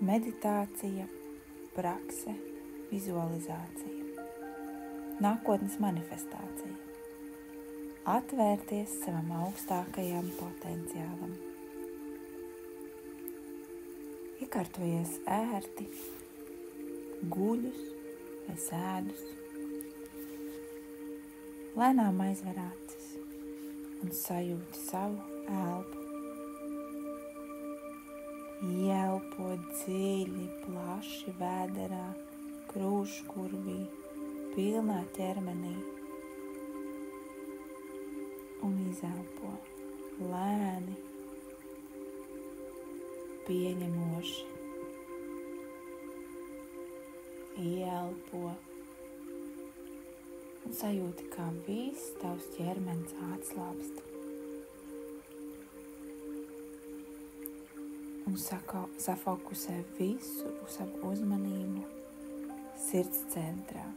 meditācija, prakse, vizualizācija, nākotnes manifestācija, atvērties savam augstākajam potenciālam. Iekārtojies ērti, guļus vai sēdus, lēnām aizver acis un sajūti savu elpu. Ieelpo dziļi, plaši vēderā, krūškurvī, pilnā ķermenī un izelpo lēni, pieņemoši. Ieelpo un sajūti, kā viss tavs ķermenis atslābst. Un safokusē visu savu uzmanību sirds centrā. Ja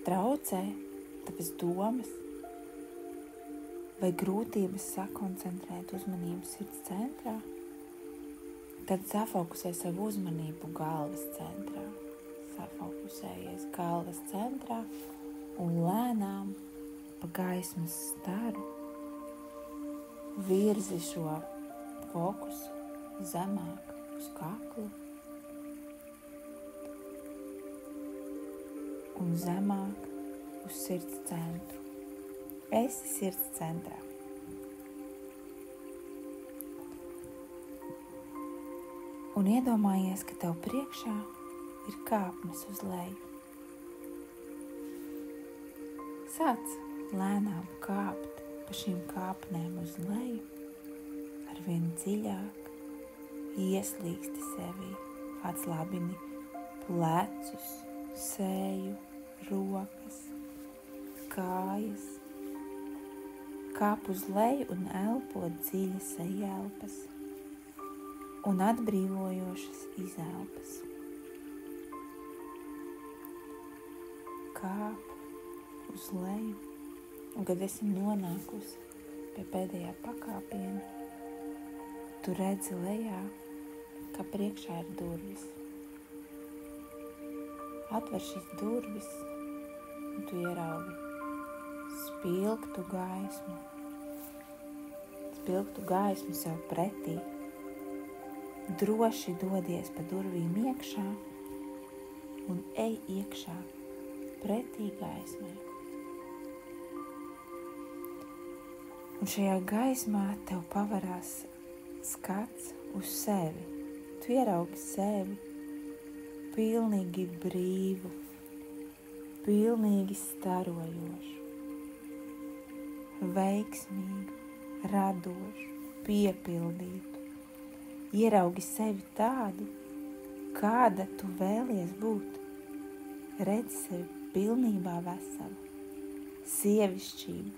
traucē tavas domas vai grūtības sakoncentrēt uzmanību sirds centrā, tad safokusē savu uzmanību galvas centrā. Safokusējies galvas centrā un lēnām pa gaismas staru virzi šo fokusu zemāk uz kaklu un zemāk uz sirds centru. Esi sirds centrā. Un iedomājies, ka tev priekšā ir kāpnes uz leju. Sāc lēnām kāpt pa šīm kāpnēm uz leju, arvien dziļāk ieslīgsti sevī, atslābini plecus, seju, rokas, kājas, kāp uz leju un elpo dziļas ieelpas un atbrīvojošas izelpas. Kāp uz leju, un kad esi nonākusi pie pēdējā pakāpiena, tu redzi lejā, ka priekšā ir durvis. Atver šīs durvis, un tu ieraugi spilgtu gaismu sev pretī. Droši dodies pa durvīm iekšā un ej iekšā pretī gaismai. Un šajā gaismā tev pavarās skats uz sevi. Tu ieraugi sevi pilnīgi brīvu, pilnīgi starojošu, veiksmīgu, radošu, piepildītu. Ieraugi sevi tādu, kāda tu vēlies būt. Redzi sevi pilnībā veselu, sievišķību,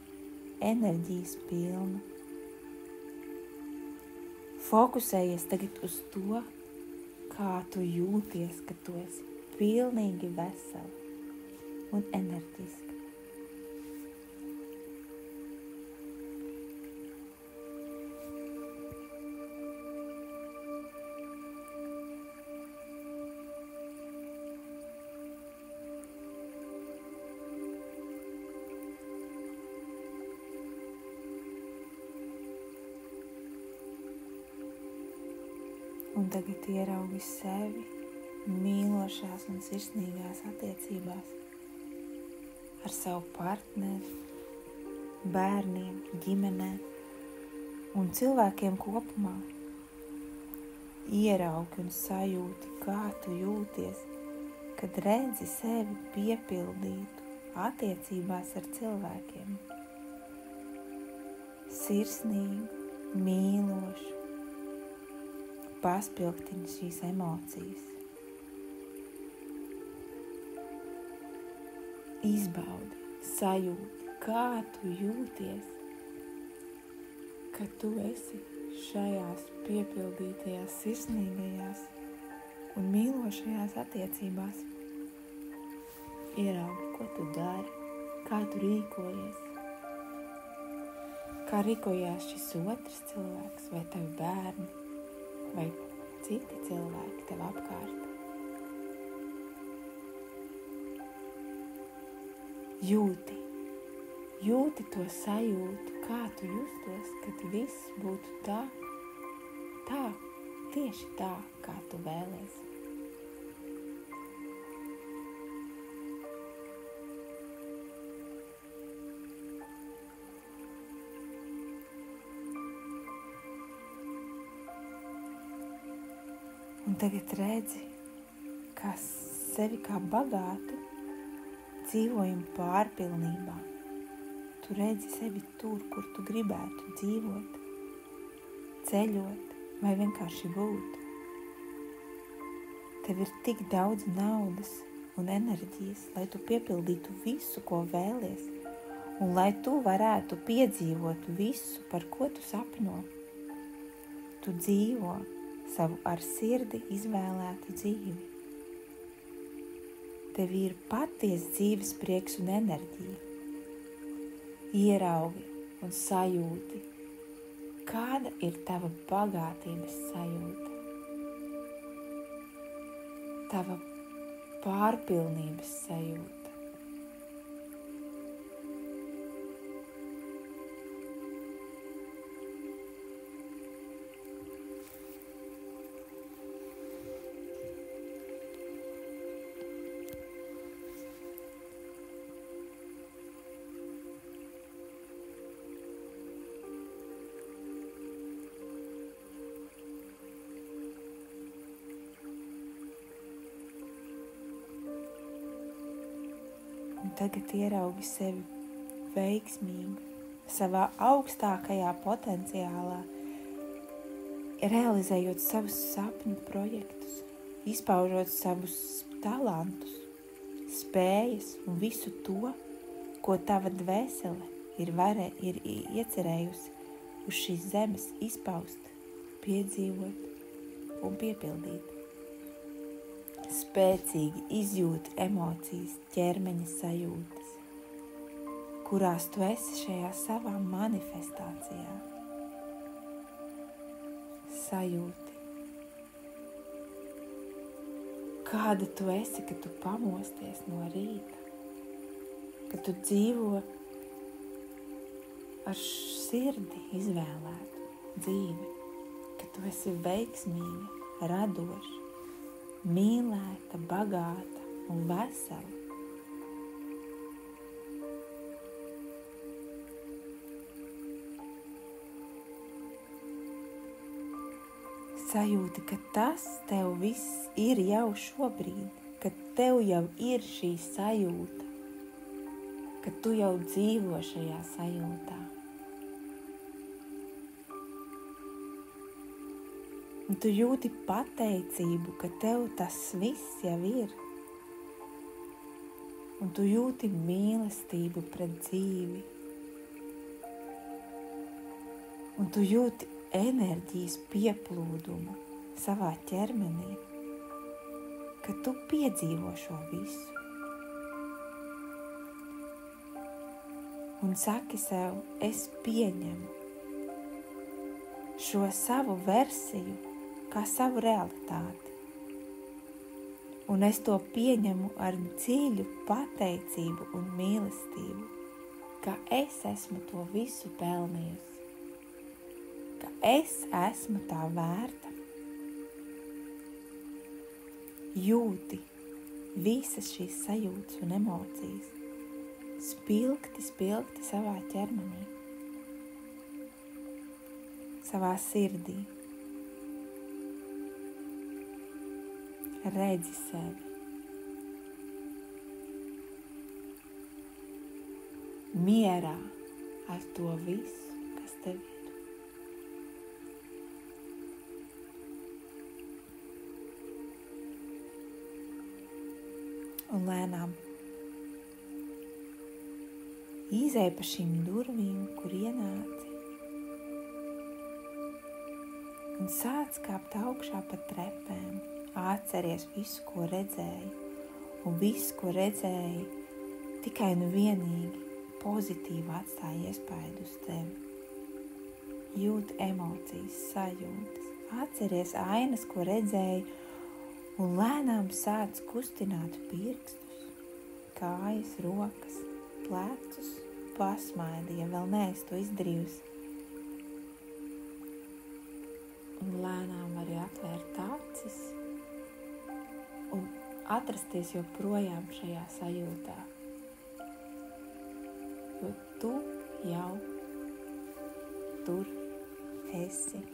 enerģijas pilnu. Fokusējies tagad uz to, kā tu jūties, ka tu esi pilnīgi vesela un enerģiska. Un tagad ieraugi sevi mīlošās un sirsnīgās attiecībās ar savu partneri, bērniem, ģimenē un cilvēkiem kopumā. Ieraugi un sajūti, kā tu jūties, kad redzi sevi piepildītu attiecībās ar cilvēkiem. Sirsnīgu, mīlošu, paspilgtini šīs emocijas. Izbaudi, sajūti, kā tu jūties, kad tu esi šajās piepildītajās, sirsnīgajās un mīlošajās attiecībās. ieraugi, ko tu dari, kā tu rīkojies. Kā rīkojās šis otrs cilvēks, vai tavi bērni, vai citi cilvēki tev apkārt. Jūti to sajūtu, kā tu justos, kad viss būtu tā, tieši tā, kā tu vēlies. Un tagad redzi, kā sevi kā bagātu dzīvojam pārpilnībā. Tu redzi sevi tur, kur tu gribētu dzīvot, ceļot vai vienkārši būt. Tev ir tik daudz naudas un enerģijas, lai tu piepildītu visu, ko vēlies, un lai tu varētu piedzīvot visu, par ko tu sapņo. Tu dzīvo savu ar sirdi izvēlētu dzīvi. Tev ir patiesa dzīves prieks un enerģija. Ieraugi un sajūti, kāda ir tava bagātības sajūta, tava pārpilnības sajūta. Un tagad ieraugi sevi veiksmīgu, savā augstākajā potenciālā, realizējot savus sapņu projektus, izpaužot savus talantus, spējas un visu to, ko tava dvēsele ir iecerējusi uz šīs zemes izpaust, piedzīvot un piepildīt. Spēcīgi izjūti emocijas, ķermeņa sajūtas, kurās tu esi šajā savā manifestācijā. Sajūti, kāda tu esi, kad tu pamosties no rīta, kad tu dzīvo ar sirdi izvēlētu dzīvi, kad tu esi veiksmīga, radoša, mīlēta, bagāta un vesela. Sajūti, ka tas tev viss ir jau šobrīd, ka tev jau ir šī sajūta, ka tu jau dzīvo šajā sajūtā. Un tu jūti pateicību, ka tev tas viss jau ir. Un tu jūti mīlestību pret dzīvi. Un tu jūti enerģijas pieplūdumu savā ķermenī, ka tu piedzīvo šo visu. Un saki sev, es pieņemu šo savu versiju kā savu realitāti. Un es to pieņemu ar dziļu pateicību un mīlestību, ka es esmu to visu pelnījusi, ka es esmu tā vērta. Jūti visas šīs sajūtas un emocijas, spilgti savā ķermenī, savā sirdī. Redzi sevi. Mierā ar to visu, kas tev ir. Un lēnām izej pa šīm durvīm, kur ienāci, un sāc kāpt augšā pa trepēm. Atceries visu, ko redzēji, un viss, ko redzēji, tikai un vienīgi pozitīvi atstāja iespaidu uz tevi. Jūt emocijas, sajūtas, atceries ainas, ko redzēji, un lēnām sāc kustināt pirkstus, kājas, rokas, plecus, pasmaidi, ja vēl neesi to izdarījusi. Un lēnām vari atvērt acis un atrasties joprojām šajā sajūtā, jo tu jau tur esi.